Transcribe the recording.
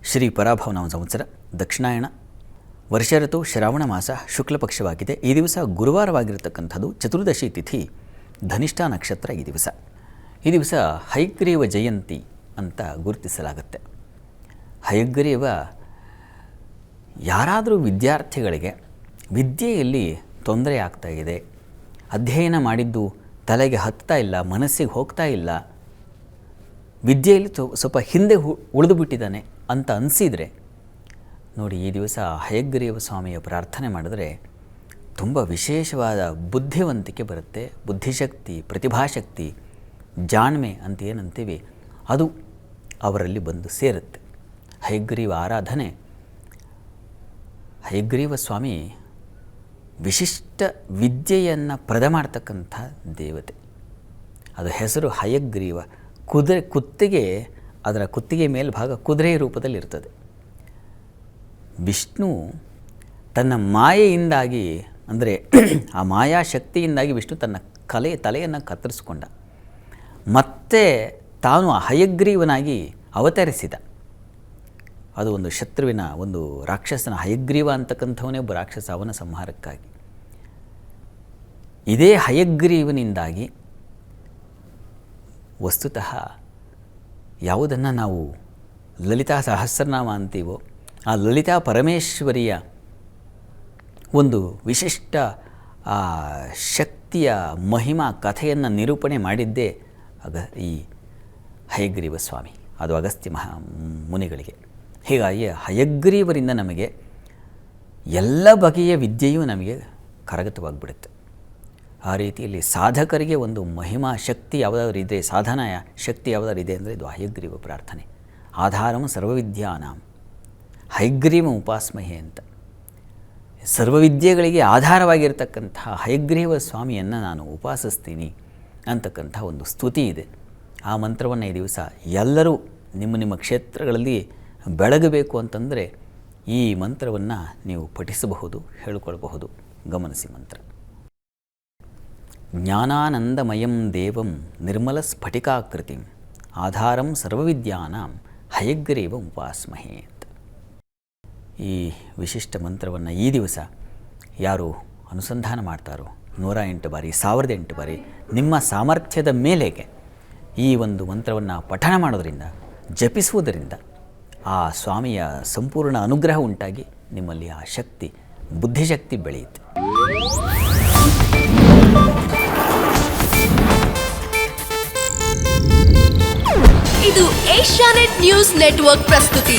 ಶ್ರೀ ಪರಾಭವನಾಮ ಸಂವತ್ಸರ ದಕ್ಷಿಣಾಯಣ ವರ್ಷ ಋತು ಶ್ರಾವಣ ಮಾಸ ಶುಕ್ಲ ಪಕ್ಷವಾಗಿದೆ. ಈ ದಿವಸ ಗುರುವಾರವಾಗಿರತಕ್ಕಂಥದ್ದು. ಚತುರ್ದಶಿ ತಿಥಿ, ಧನಿಷ್ಠ ನಕ್ಷತ್ರ. ಈ ದಿವಸ ಹಯಗ್ರೀವ ಜಯಂತಿ ಅಂತ ಗುರುತಿಸಲಾಗುತ್ತೆ. ಹಯಗ್ರೀವ ಯಾರಾದರೂ ವಿದ್ಯಾರ್ಥಿಗಳಿಗೆ ವಿದ್ಯೆಯಲ್ಲಿ ತೊಂದರೆ ಆಗ್ತಾಯಿದೆ, ಅಧ್ಯಯನ ಮಾಡಿದ್ದು ತಲೆಗೆ ಹತ್ತಾ ಇಲ್ಲ, ಮನಸ್ಸಿಗೆ ಹೋಗ್ತಾ ಇಲ್ಲ, ವಿದ್ಯೆಯಲ್ಲಿ ಸ್ವಲ್ಪ ಹಿಂದೆ ಉಳಿದು ಬಿಟ್ಟಿದ್ದಾನೆ ಅಂತ ಅನಿಸಿದರೆ ನೋಡಿ, ಈ ದಿವಸ ಹಯಗ್ರೀವ ಸ್ವಾಮಿಯ ಪ್ರಾರ್ಥನೆ ಮಾಡಿದ್ರೆ ತುಂಬ ವಿಶೇಷವಾದ ಬುದ್ಧಿವಂತಿಕೆ ಬರುತ್ತೆ. ಬುದ್ಧಿಶಕ್ತಿ, ಪ್ರತಿಭಾಶಕ್ತಿ, ಜಾಣ್ಮೆ ಅಂತ ಏನಂತೀವಿ ಅದು ಅವರಲ್ಲಿ ಬಂದು ಸೇರುತ್ತೆ. ಹಯಗ್ರೀವ ಆರಾಧನೆ, ಹಯಗ್ರೀವ ಸ್ವಾಮಿ ವಿಶಿಷ್ಟ ವಿದ್ಯೆಯನ್ನು ಪ್ರದ ಮಾಡ್ತಕ್ಕಂಥ ದೇವತೆ. ಅದು ಹೆಸರು ಹಯಗ್ರೀವ. ಕುತ್ತಿಗೆ, ಅದರ ಕುತ್ತಿಗೆ ಮೇಲ್ಭಾಗ ಕುದುರೆ ರೂಪದಲ್ಲಿರ್ತದೆ. ವಿಷ್ಣು ತನ್ನ ಮಾಯೆಯಿಂದಾಗಿ, ಅಂದರೆ ಆ ಮಾಯಾಶಕ್ತಿಯಿಂದಾಗಿ ವಿಷ್ಣು ತನ್ನ ತಲೆಯನ್ನು ಕತ್ತರಿಸ್ಕೊಂಡ. ಮತ್ತೆ ತಾನು ಹಯಗ್ರೀವನಾಗಿ ಅವತರಿಸಿದ. ಅದು ಒಂದು ಶತ್ರುವಿನ, ಒಂದು ರಾಕ್ಷಸನ, ಹಯಗ್ರೀವ ಅಂತಕ್ಕಂಥವನೇ ಒಬ್ಬ ರಾಕ್ಷಸ, ಅವನ ಸಂಹಾರಕ್ಕಾಗಿ. ಇದೇ ಹಯಗ್ರೀವನಿಂದಾಗಿ ವಸ್ತುತಃ ಯಾವುದನ್ನು ನಾವು ಲಲಿತಾ ಸಹಸ್ರನಾಮ ಅಂತೀವೋ ಆ ಲಲಿತಾ ಪರಮೇಶ್ವರಿಯ ಒಂದು ವಿಶಿಷ್ಟ ಶಕ್ತಿಯ ಮಹಿಮಾ ಕಥೆಯನ್ನು ನಿರೂಪಣೆ ಮಾಡಿದ್ದೇ ಈ ಹಯಗ್ರೀವ ಸ್ವಾಮಿ. ಅದು ಅಗಸ್ತ್ಯ ಮುನಿಗಳಿಗೆ. ಹೀಗಾಗಿ ಹಯಗ್ರೀವರಿಂದ ನಮಗೆ ಎಲ್ಲ ಬಗೆಯ ವಿದ್ಯೆಯೂ ನಮಗೆ ಕರಗತವಾಗಿಬಿಡುತ್ತೆ. ಆ ರೀತಿಯಲ್ಲಿ ಸಾಧಕರಿಗೆ ಒಂದು ಮಹಿಮಾ ಶಕ್ತಿ ಯಾವುದಾದ್ರೂ ಇದೆ, ಸಾಧನೆಯ ಶಕ್ತಿ ಯಾವುದಾದ್ರು ಇದೆ ಅಂದರೆ ಇದು ಹಯಗ್ರೀವ ಪ್ರಾರ್ಥನೆ. ಆಧಾರಂ ಸರ್ವವಿದ್ಯಾನಾಂ ಹಯಗ್ರೀವ ಉಪಾಸ್ಮಹೆ ಅಂತ. ಸರ್ವವಿದ್ಯೆಗಳಿಗೆ ಆಧಾರವಾಗಿರ್ತಕ್ಕಂಥ ಹಯಗ್ರೀವ ಸ್ವಾಮಿಯನ್ನು ನಾನು ಉಪಾಸಿಸ್ತೀನಿ ಅಂತಕ್ಕಂಥ ಒಂದು ಸ್ತುತಿ ಇದೆ. ಆ ಮಂತ್ರವನ್ನು ಈ ದಿವಸ ಎಲ್ಲರೂ ನಿಮ್ಮ ಕ್ಷೇತ್ರಗಳಲ್ಲಿ ಬೆಳಗಬೇಕು ಅಂತಂದರೆ ಈ ಮಂತ್ರವನ್ನು ನೀವು ಪಠಿಸಬಹುದು, ಹೇಳಿಕೊಳ್ಬಹುದು. ಗಮನಿಸಿ ಮಂತ್ರ. ಜ್ಞಾನಾನಂದಮಯಂ ದೇವಂ ನಿರ್ಮಲ ಸ್ಫಟಿಕಾಕೃತಿಂ ಆಧಾರಂ ಸರ್ವವಿದ್ಯಾನಾಂ ಹಯಗ್ರೀವ ಉಪಾಸ್ಮಹೆ ಅಂತ. ಈ ವಿಶಿಷ್ಟ ಮಂತ್ರವನ್ನು ಈ ದಿವಸ ಯಾರು ಅನುಸಂಧಾನ ಮಾಡ್ತಾರೋ 108 ಬಾರಿ, 1008 ಬಾರಿ ನಿಮ್ಮ ಸಾಮರ್ಥ್ಯದ ಮೇಲೆಗೆ ಈ ಒಂದು ಮಂತ್ರವನ್ನು ಪಠಣ ಮಾಡೋದರಿಂದ, ಜಪಿಸುವುದರಿಂದ ಆ ಸ್ವಾಮಿಯ ಸಂಪೂರ್ಣ ಅನುಗ್ರಹ ಉಂಟಾಗಿ ನಿಮ್ಮಲ್ಲಿ ಆ ಶಕ್ತಿ, ಬುದ್ಧಿಶಕ್ತಿ ಬೆಳೆಯುತ್ತೆ. ಇದು ಏಷ್ಯಾನೆಟ್ ನ್ಯೂಸ್ ನೆಟ್ವರ್ಕ್ ಪ್ರಸ್ತುತಿ.